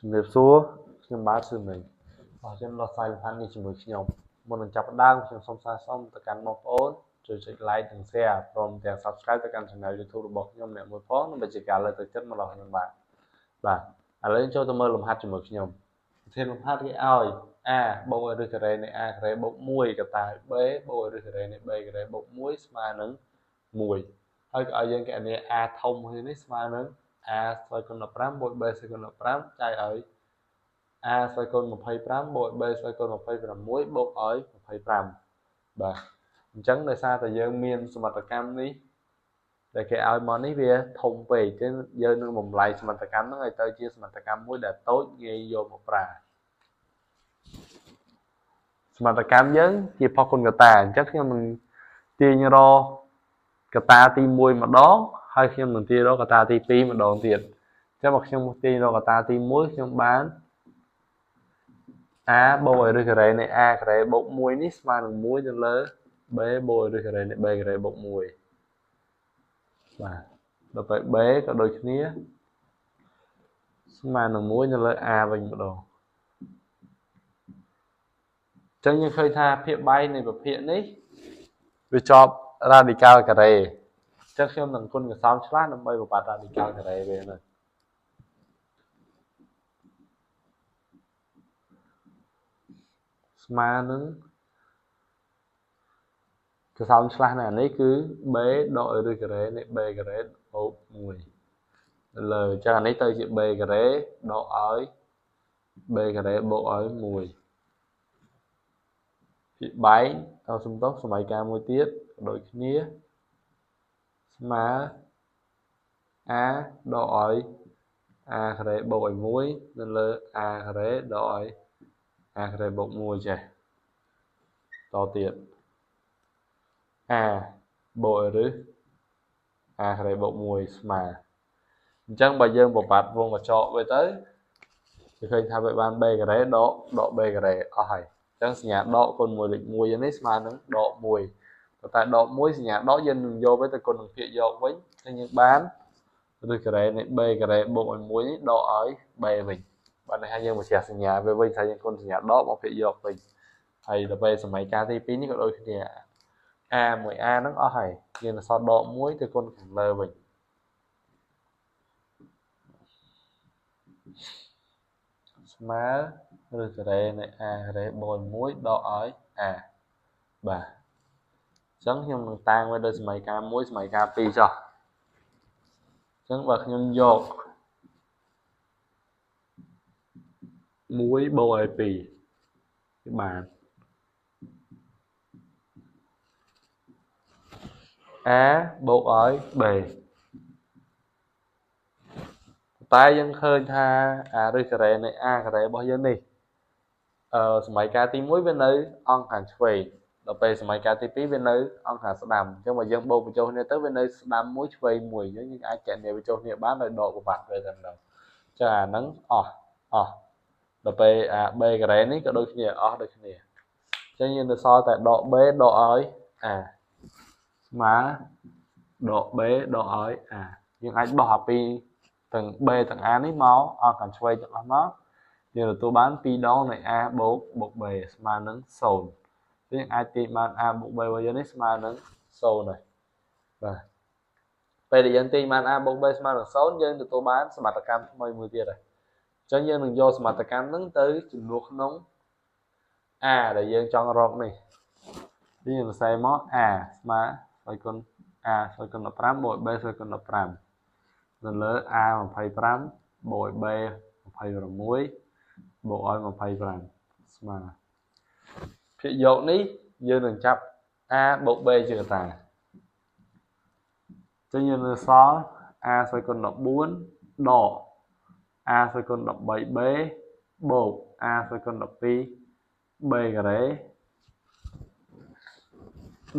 ជំរាបសួរខ្ញុំបាទសឺមីអរគុណដល់សាយផាននេះជាមួយខ្ញុំមុននឹងចាប់ផ្ដើមខ្ញុំសូមស្នើសុំទៅកាន់បងប្អូនជួយចុច like និង share ព្រមទាំង subscribe ទៅកាន់ channel YouTube របស់ខ្ញុំអ្នកមួយផងដើម្បីជាការលើកទឹកចិត្តមកដល់ខ្ញុំបាទឥឡូវចូលទៅមើលលំហាត់ជាមួយខ្ញុំវិធីលំហាត់គេឲ្យ a បូកឲ្យឬការ៉េនៃ a ការ៉េបូក1កតាឲ្យ b បូកឲ្យឬការ៉េនៃ b ការ៉េបូក1ស្មើនឹង1ហើយក៏ឲ្យយើងគណនា a ធំមួយនេះស្មើនឹង a ស្មើគុណ15បូក b ស្មើគុណ15ចាយឲ្យ a ស្មើគុណ25បូក b ស្មើគុណ26បូកឲ្យ25បាទអញ្ចឹងដោយសារតែយើងមានសមត្ថកម្មនេះដែលគេឲ្យមកនេះវាធំពេកអញ្ចឹងយើងនឹងបំលែងសមត្ថកម្មហ្នឹងឲ្យទៅជាសមត្ថកម្មមួយដែលតូចងាយយកមកប្រើសមត្ថកម្មយើងជាផុសគុណកតាអញ្ចឹងខ្ញុំនឹងទាញរកតាទី1ម្ដងហើយខ្ញុំនឹងទាញរកតាទី2ម្ដងទៀតអញ្ចឹងមកខ្ញុំទាញរកតាទី1ខ្ញុំបាន a បូកឲ្យឬការ៉េនៃ a ការ៉េបូក1នេះស្មើនឹង1ទៅលើ b បូកឲ្យឬការ៉េនៃ b ការ៉េបូក1បាទដល់ពេល b ក៏ដូចគ្នាស្មើនឹង1ទៅលើ a វិញម្ដងអញ្ចឹងយើងឃើញថាភាគបែកនៃប្រភេទនេះវាជាប់ radical ការ៉េអញ្ចឹងខ្ញុំនឹងគុណកសោមឆ្លាស់ដើម្បីបំបត្តិ radical ការ៉េវាហ្នឹងស្មើនឹងកសោមឆ្លាស់នៅអានេះគឺ b ដកឲ្យឬការ៉េនៃ b ការ៉េបូក1ទៅលើអញ្ចឹងអានេះទៅជា b ការ៉េដកឲ្យ b ការ៉េបូកឲ្យ1ភាគបែកឲ្យសំដៅសម័យកាលមួយទៀតដូចគ្នាស្មើ a ដកឲ្យ a ការ៉េបូកឲ្យ1នៅលើ a ការ៉េដកឲ្យ a ការ៉េបូក1ចេះតទៀត a បូកឲ្យឬ a ការ៉េបូក1ស្មើអញ្ចឹងបើយើងបំបត្តិវងកញ្ចក់វាទៅគេឃើញថាវាបាន b ការ៉េដក b ការ៉េអស់ហើយអញ្ចឹងសញ្ញាដកគុណ1លេខ1នេះស្មើនឹងដក1ប៉ុន្តែដក1សញ្ញាដកយើងនឹងយកវាទៅគុណនឹងភាគយកវិញហើយយើងបានឬការ៉េនៃ b ការ៉េបូកឲ្យ1នេះដកឲ្យ b វិញបាទនេះហើយយើងបញ្ជាក់សញ្ញាវាវិញថាយើងគុណសញ្ញាដកមកភាគយកវិញហើយដល់ពេលសម័យកាលទី2នេះក៏ដូចគ្នា a មួយ a ហ្នឹងអស់ហើយយើងនឹងសល់ដក1ទៅគុណខាងលើវិញស្មើឬការ៉េនៃ a ការ៉េបូក1ដកឲ្យ a បាទអញ្ចឹងខ្ញុំនឹងតាំងវាដោយសម័យកាល1សម័យកាល2ចុះអញ្ចឹងបើខ្ញុំយក1បូកឲ្យ2គឺបាន a បូកឲ្យ b តែយើងឃើញថាអាឬការ៉េនៃ a ការ៉េរបស់យើងនេះសម័យកាលទី1វានៅអង្គខាងឆ្វេងដល់ពេលសម័យកាលទី2វានៅអង្គខាងស្ដាំអញ្ចឹងបើយើងបូកបញ្ចូលគ្នាទៅវានៅស្ដាំមួយឆ្វេងមួយអញ្ចឹងយើងអាចកណនាបញ្ចូលគ្នាបានដោយដកបំបត្តិវាទៅដល់អញ្ចឹងអាហ្នឹងអស់ដល់ពេលអា b ការ៉េនេះក៏ដូចគ្នាអស់ដូចគ្នាអញ្ចឹងយើងនៅសល់តែដក b ដកឲ្យ a ស្មើដក b ដកឲ្យ a យើងអាចបោះអាពីទាំង b ទាំង a នេះមកអង្គខាងឆ្វេងទាំងអស់មកយើងទទួលបាន2ដងនៃ a បូក b ស្មើនឹង0យើងអាចទាញបាន a បូក b របស់យើងនេះស្មើនឹង0ហើយបាទពេលដែលយើងទាញបាន a បូក b ស្មើនឹង0យើងទទួលបានសមត្ថកម្មថ្មីមួយទៀតហើយអញ្ចឹងយើងនឹងយកសមត្ថកម្មហ្នឹងទៅចំនួនក្នុង a ដែលយើងចង់រកនេះយើងសរសេរមក a ស្មើឲ្យគុណ a ស្មើគុណ15បូក b ស្មើគុណ15នៅលើ a 25បូក b 26បូកឲ្យ25ស្មើភាគយកនេះយើងនឹងចាប់ a បូក b ជាកតាអញ្ចឹងយើងនៅសល់ a ស្មើគុណ14ដក a ស្មើគុណ 13b បូក a ស្មើគុណ12b ការ៉េ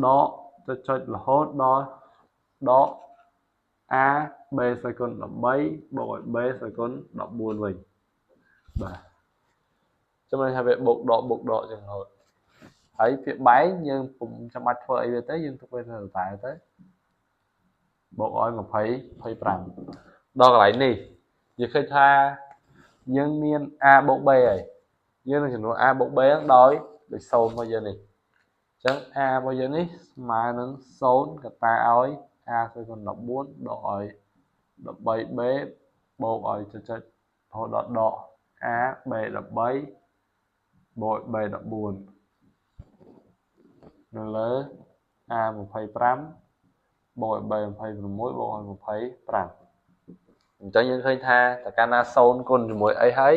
ដកចុចរហូតដល់ដក a b ស្មើគុណ13បូកឲ្យ b ស្មើគុណ14វិញបាទចំណុចថាវាបូកដកចឹងរហូតហើយភាគបែកយើងពុំចាំបាច់ធ្វើអីវាទេយើងទុកវានៅតែទៅបូកឲ្យ25ដល់កន្លែងនេះយើងឃើញថា dương miên a bốc b này dương là chúng a bốc b đói được sâu bao giờ này chẳng a bao giờ này mà nó sâu cả ta ơi a sẽ còn đọc 4 đội đọc 7 b bộ ơi cho thôi đọt đọ a b đọc 7 bội b đọc buồn nó lớn a 25 bội b 26បូកឲ្យ25អញ្ចឹងយើងឃើញថាតើកាលណា0គុណជាមួយអីហើយ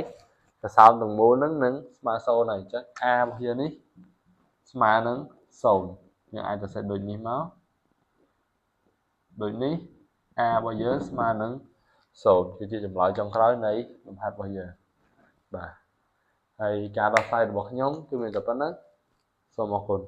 សរសើរទាំងមូលហ្នឹងនឹងស្មើ0ហើយអញ្ចឹង a របស់យើងនេះស្មើនឹង0យើងអាចទៅសេតដូចនេះមកដូចនេះ a របស់យើងស្មើនឹង0គឺជាចម្លើយចុងក្រោយនៃលំហាត់របស់យើងបាទហើយការដោះស្រាយរបស់ខ្ញុំគឺមានតែប៉ុណ្្នឹងសូមអរគុណ